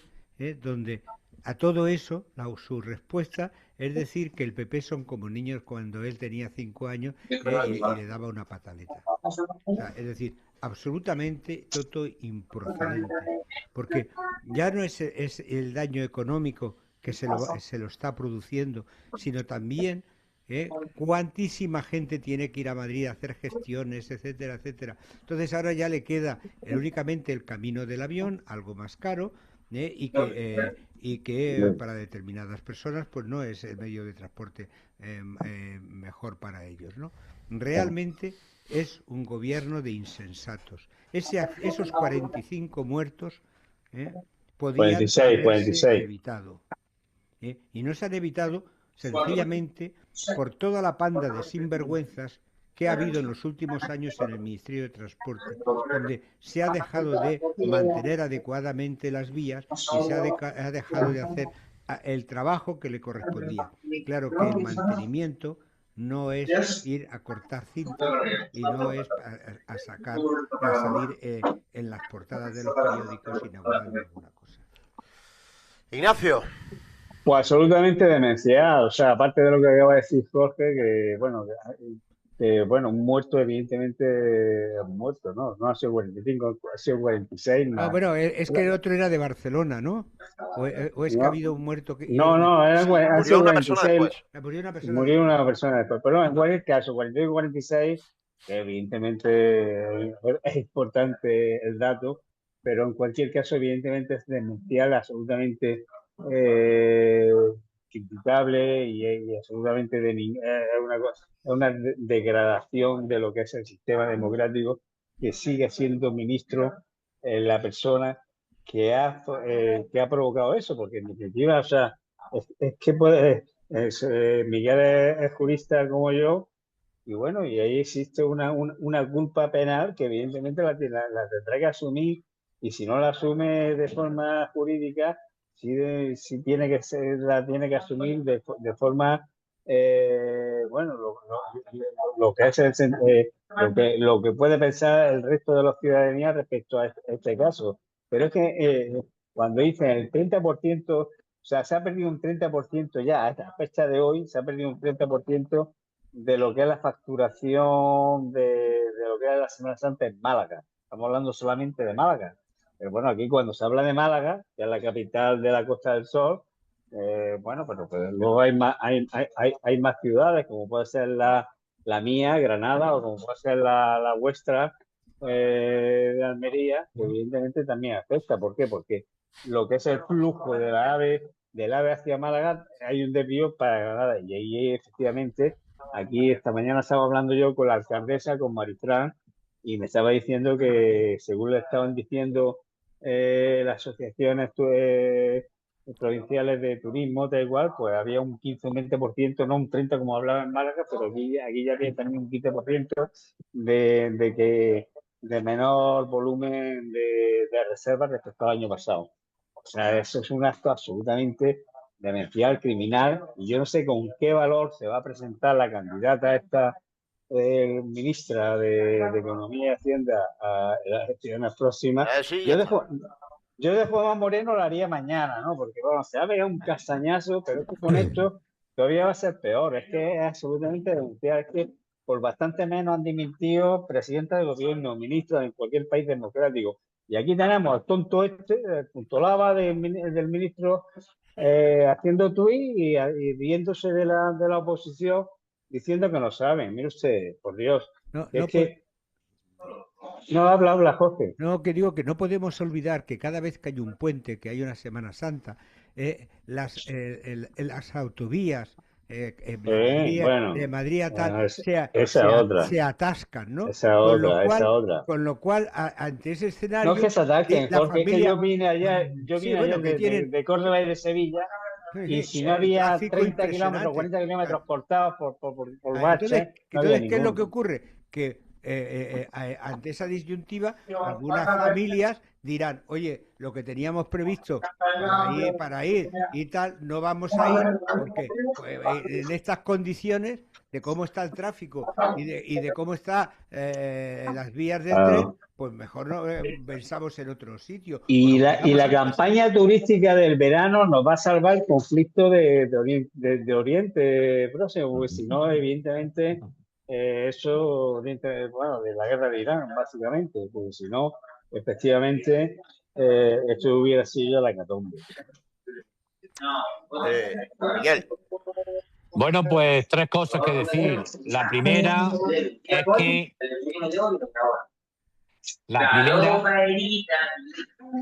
donde a todo eso su respuesta es decir que el PP son como niños cuando él tenía 5 años y le daba una pataleta. O sea, es decir, absolutamente todo improcedente, porque ya no es el daño económico que se lo está produciendo, sino también cuantísima gente tiene que ir a Madrid a hacer gestiones, etcétera, etcétera. Entonces ahora ya le queda únicamente el camino del avión, algo más caro, y que para determinadas personas pues no es el medio de transporte mejor para ellos, ¿no? Realmente es un gobierno de insensatos. Esos 45 muertos podían 46. evitado. Y no se han evitado sencillamente por toda la panda de sinvergüenzas que ha habido en los últimos años en el Ministerio de Transporte, donde se ha dejado de mantener adecuadamente las vías y se ha dejado de hacer el trabajo que le correspondía. Claro que el mantenimiento no es ir a cortar cintas y no es a salir en las portadas de los periódicos inaugurando alguna cosa. Ignacio. Pues absolutamente demencial. O sea, aparte de lo que acaba de decir Jorge, que un muerto evidentemente muerto, ¿no? No ha sido 45, ha sido 46. No, bueno, es que el otro era de Barcelona, ¿no? ¿O es que ha habido un muerto que... ha sido 46. Murió una persona después. Pero en cualquier caso, 45 y 46, que evidentemente es importante el dato, pero en cualquier caso, evidentemente es demencial, absolutamente criticable y absolutamente una degradación de lo que es el sistema democrático, que sigue siendo ministro la persona que ha provocado eso, porque en definitiva, o sea, es que Miguel es jurista como yo, y bueno, y ahí existe una culpa penal que evidentemente la tendrá que asumir, y si no la asume de forma jurídica, sí tiene que asumir de forma lo que es lo que puede pensar el resto de la ciudadanía respecto a este caso. Pero es que cuando dicen el 30%, o sea, se ha perdido un 30% ya, a esta fecha de hoy, se ha perdido un 30% de lo que es la facturación de lo que es la Semana Santa en Málaga. Estamos hablando solamente de Málaga. Pero bueno, aquí cuando se habla de Málaga, que es la capital de la Costa del Sol, pero luego hay más ciudades, como puede ser la mía, Granada, o como puede ser la vuestra, de Almería, que evidentemente también afecta. ¿Por qué? Porque lo que es el flujo del AVE hacia Málaga, hay un desvío para Granada, y ahí efectivamente, aquí esta mañana estaba hablando yo con la alcaldesa, con Marifran, y me estaba diciendo que, según le estaban diciendo las asociaciones provinciales de turismo, da igual, pues había un 15 o un 20%, no un 30% como hablaba en Málaga, pero aquí ya había también un 15% de menor volumen de reservas respecto al año pasado. O sea, eso es un acto absolutamente demencial, criminal, y yo no sé con qué valor se va a presentar la candidata esta ministra de Economía y Hacienda a las elecciones próximas, Sí, ya está. Yo de Juanma Moreno lo haría mañana, ¿no? Porque bueno, se ha pegado un castañazo, pero es que con esto todavía va a ser peor. Es que es absolutamente denunciar. Es que por bastante menos han dimitido presidenta de gobierno, ministra en cualquier país democrático. Y aquí tenemos al tonto el punto lava del ministro haciendo tuit y riéndose de la oposición, diciendo que no saben. Mire usted, por Dios. No habla, Jorge. No, que digo que no podemos olvidar que cada vez que hay un puente, que hay una Semana Santa, las autovías de Madrid a tal se atascan, ¿no? Con lo cual, ante ese escenario, no es que se atasquen, la Jorge, familia, es que yo vine ayer de Córdoba y de Sevilla, y si no había 30 kilómetros, 40 kilómetros cortados por baches, entonces, ¿qué es lo que ocurre? Que ante esa disyuntiva, algunas familias dirán, oye, lo que teníamos previsto para ir y tal, no vamos a ir porque en estas condiciones de cómo está el tráfico y de cómo están las vías del tren, pues mejor no pensamos en otro sitio. Y la campaña turística del verano nos va a salvar el conflicto de Oriente Próximo, porque si no, evidentemente, eso, bueno, de la guerra de Irán, básicamente, porque si no, efectivamente, esto hubiera sido la hecatombe. Miguel. Bueno, pues 3 cosas que decir. La primera es que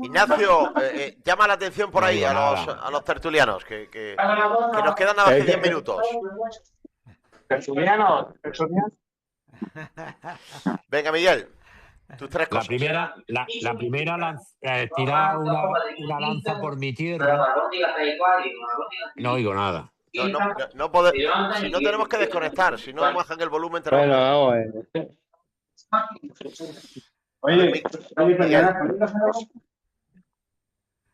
Ignacio, llama la atención por ahí a los tertulianos, que nos quedan nada más que 10 minutos. ¿Tertulianos? Venga, Miguel, tus 3 cosas. La primera tirar una lanza por mi tierra. No oigo nada. No podemos, si no tenemos que desconectar, si no bajan el volumen. Bueno, vamos. Oye, Miguel.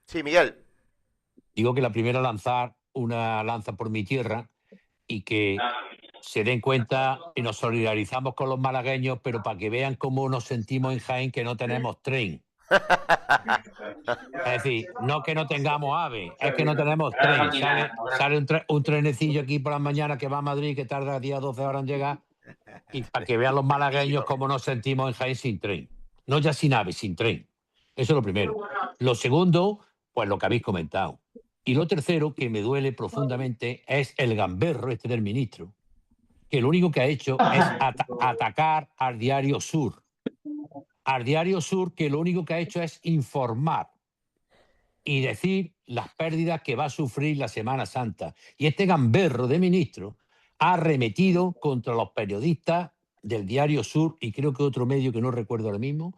Sí, Miguel. Digo que la primera, lanzar una lanza por mi tierra y que se den cuenta y nos solidarizamos con los malagueños, pero para que vean cómo nos sentimos en Jaén, que no tenemos tren. Es decir, no que no tengamos AVE, es que no tenemos tren. Sale un trenecillo aquí por las mañanas que va a Madrid, que tarda 10 o 12 horas en llegar, y para que vean los malagueños cómo nos sentimos en Jaén sin tren. No ya sin AVE, sin tren. Eso es lo primero. Lo segundo, pues lo que habéis comentado. Y lo tercero, que me duele profundamente, es el gamberro del ministro, que lo único que ha hecho es atacar al Diario Sur. Al Diario Sur, que lo único que ha hecho es informar y decir las pérdidas que va a sufrir la Semana Santa. Y este gamberro de ministro ha arremetido contra los periodistas del Diario Sur, y creo que otro medio que no recuerdo ahora mismo,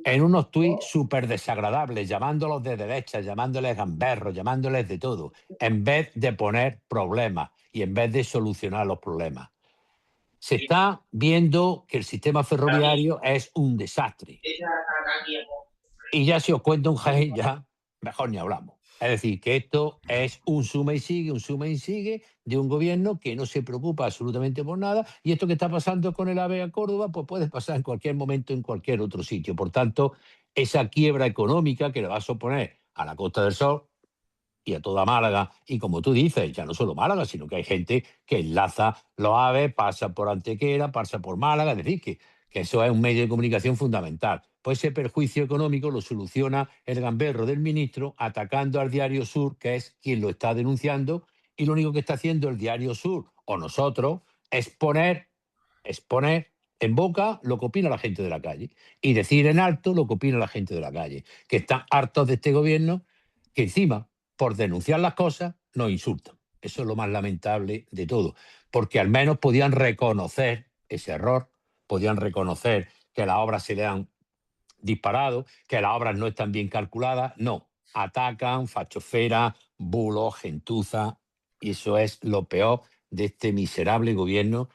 en unos tuits súper desagradables, llamándolos de derecha, llamándoles gamberros, llamándoles de todo, en vez de poner problemas y en vez de solucionar los problemas. Se está viendo que el sistema ferroviario es un desastre. Y ya si os cuento un Jaén, ya mejor ni hablamos. Es decir, que esto es un suma y sigue de un gobierno que no se preocupa absolutamente por nada, y esto que está pasando con el AVE a Córdoba, pues puede pasar en cualquier momento en cualquier otro sitio. Por tanto, esa quiebra económica que le va a suponer a la Costa del Sol y a toda Málaga, y como tú dices, ya no solo Málaga, sino que hay gente que enlaza los AVE, pasa por Antequera, pasa por Málaga, es decir, que eso es un medio de comunicación fundamental. Pues ese perjuicio económico lo soluciona el gamberro del ministro atacando al Diario Sur, que es quien lo está denunciando, y lo único que está haciendo el Diario Sur, o nosotros, es poner en boca lo que opina la gente de la calle y decir en alto lo que opina la gente de la calle, que están hartos de este gobierno, que encima, por denunciar las cosas, nos insultan. Eso es lo más lamentable de todo, porque al menos podían reconocer ese error, podían reconocer que las obras se le han disparado, que las obras no están bien calculadas. No, atacan, fachofera, bulos, gentuza, y eso es lo peor de este miserable gobierno,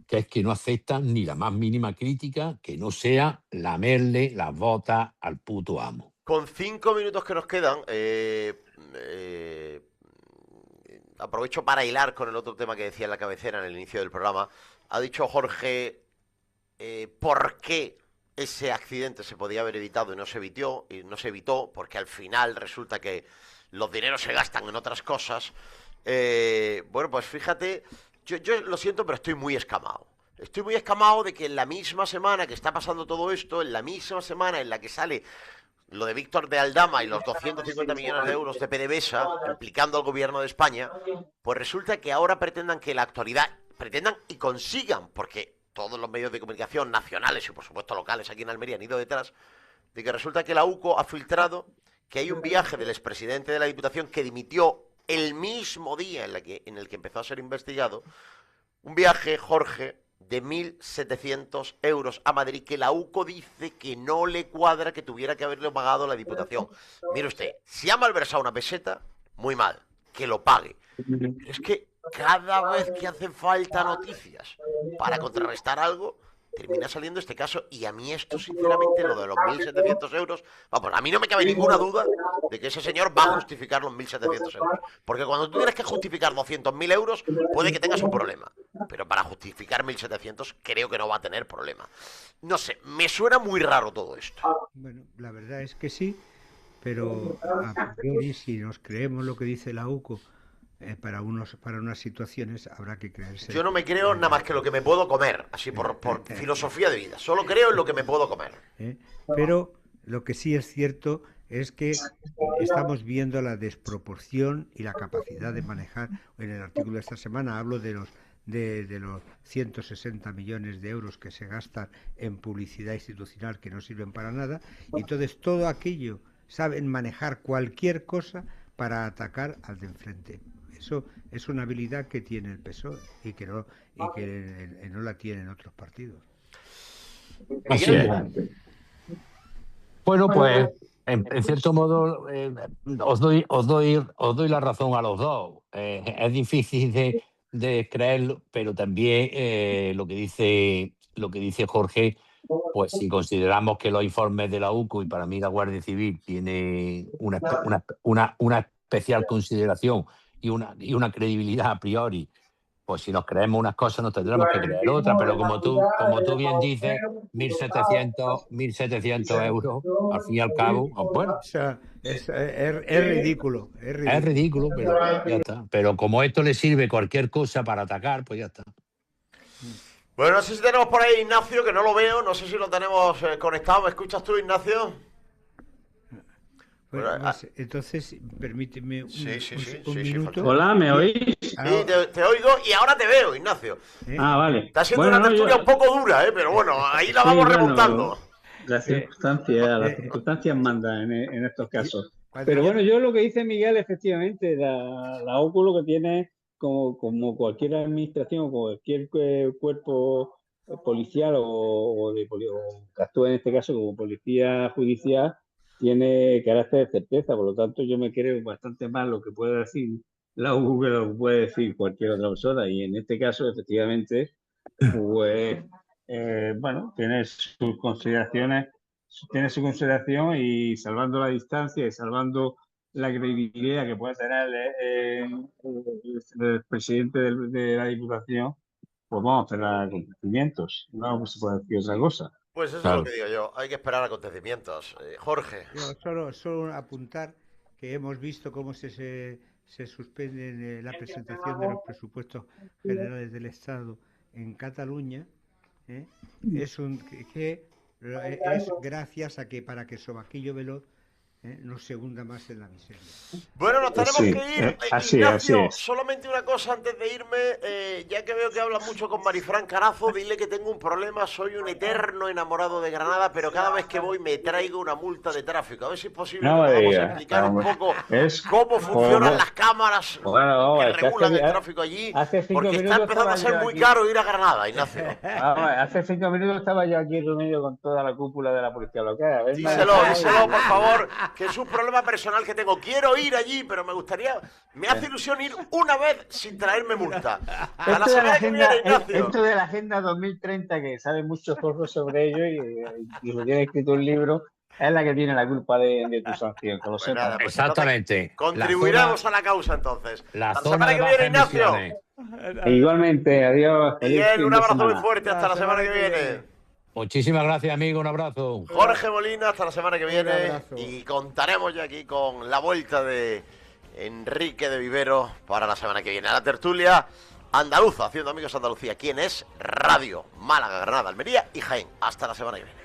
que es que no aceptan ni la más mínima crítica que no sea lamerle las botas al puto amo. Con 5 minutos que nos quedan, aprovecho para hilar con el otro tema que decía en la cabecera en el inicio del programa. Ha dicho Jorge por qué ese accidente se podía haber evitado y no se evitó, porque al final resulta que los dineros se gastan en otras cosas. Bueno, pues fíjate, yo lo siento, pero estoy muy escamado. Estoy muy escamado de que en la misma semana que está pasando todo esto, en la misma semana en la que sale lo de Víctor de Aldama y los 250 millones de euros de PDVSA implicando al gobierno de España, pues resulta que ahora pretendan y consigan, porque todos los medios de comunicación nacionales y por supuesto locales aquí en Almería han ido detrás, de que resulta que la UCO ha filtrado que hay un viaje del expresidente de la Diputación que dimitió el mismo día en el que empezó a ser investigado, un viaje, Jorge, de 1.700 euros a Madrid, que la UCO dice que no le cuadra, que tuviera que haberlo pagado la Diputación. Mire usted, si ha malversado una peseta, muy mal, que lo pague. Pero es que cada vez que hacen falta noticias para contrarrestar algo, termina saliendo este caso. Y a mí esto, sinceramente, lo de los 1.700 euros, vamos, a mí no me cabe ninguna duda de que ese señor va a justificar los 1.700 euros. Porque cuando tú tienes que justificar 200.000 euros, puede que tengas un problema. Pero para justificar 1.700, creo que no va a tener problema. No sé, me suena muy raro todo esto. Bueno, la verdad es que sí, pero a priori, si nos creemos lo que dice la UCO, para unas situaciones habrá que creerse. Yo no me creo nada más que lo que me puedo comer, así por filosofía de vida. Solo creo en lo que me puedo comer. Pero lo que sí es cierto es que estamos viendo la desproporción y la capacidad de manejar. En el artículo de esta semana hablo de los 160 millones de euros que se gastan en publicidad institucional que no sirven para nada, y entonces todo aquello saben manejar cualquier cosa para atacar al de enfrente. Eso es una habilidad que tiene el PSOE y que no la tienen otros partidos. Así es. Bueno, pues en cierto modo os doy la razón a los dos. Es difícil de creerlo, pero también lo que dice Jorge, pues si consideramos que los informes de la UCO, y para mí la Guardia Civil tiene una especial consideración y una credibilidad a priori, pues si nos creemos unas cosas nos tendremos que creer otras, pero como tú bien dices, 1.700 euros, al fin y al cabo, pues bueno. O sea, es ridículo. Es ridículo, pero ya está. Pero como esto le sirve cualquier cosa para atacar, pues ya está. Bueno, no sé si tenemos por ahí Ignacio, que no lo veo, no sé si lo tenemos conectado. ¿Me escuchas tú, Ignacio? Bueno, entonces, permíteme un minuto. Hola, ¿me oís? Sí, te oigo y ahora te veo, Ignacio. Vale. Está siendo una tertulia un poco dura, pero bueno, ahí la vamos remontando. Las circunstancias mandan en estos casos. Pero bueno, yo lo que dice Miguel, efectivamente, la OCU lo que tiene, como cualquier administración o cualquier cuerpo policial o que actúa en este caso como policía judicial, tiene carácter de certeza. Por lo tanto, yo me creo bastante más lo que puede decir la OCU que lo que puede decir cualquier otra persona. Y en este caso, efectivamente, pues bueno, tiene sus consideraciones, tiene su consideración, y salvando la distancia y salvando la credibilidad que puede tener el presidente de la Diputación, pues vamos a esperar acontecimientos. No se puede decir otra cosa. Pues eso es lo que digo yo, hay que esperar acontecimientos. Jorge. Solo apuntar que hemos visto cómo se suspende la presentación de los presupuestos generales del Estado en Cataluña. Es gracias a que para que Sobaquillo Veloz no se hunda más en la miseria. Bueno, nos tenemos que ir. Ignacio, solamente una cosa antes de irme, ya que veo que hablas mucho con Marifran Carazo, dile que tengo un problema, soy un eterno enamorado de Granada, pero cada vez que voy me traigo una multa de tráfico. A ver si es posible que podamos explicar un poco cómo funcionan las cámaras que regulan el tráfico allí, porque está empezando a ser muy caro ir a Granada, Ignacio. Hace 5 minutos estaba yo aquí reunido con toda la cúpula de la policía local. Díselo, por favor, que es un problema personal que tengo. Quiero ir allí, pero me hace ilusión ir una vez sin traerme multa. A la semana que viene, Ignacio. Esto de la Agenda 2030, que sabe mucho Jorge sobre ello y lo tiene escrito un libro, es la que tiene la culpa de tu sanción, que lo sepas. Exactamente. Contribuiremos a la causa, entonces. La semana que viene, Ignacio. Igualmente, adiós. Miguel, un abrazo muy fuerte. Hasta la semana que viene. Muchísimas gracias, amigo. Un abrazo. Jorge Molina, hasta la semana que viene. abrazo. Y contaremos ya aquí con la vuelta de Enrique de Vivero para la semana que viene. A la tertulia andaluza, haciendo Amigos Andalucía. ¿Quién es? Radio Málaga, Granada, Almería y Jaén. Hasta la semana que viene.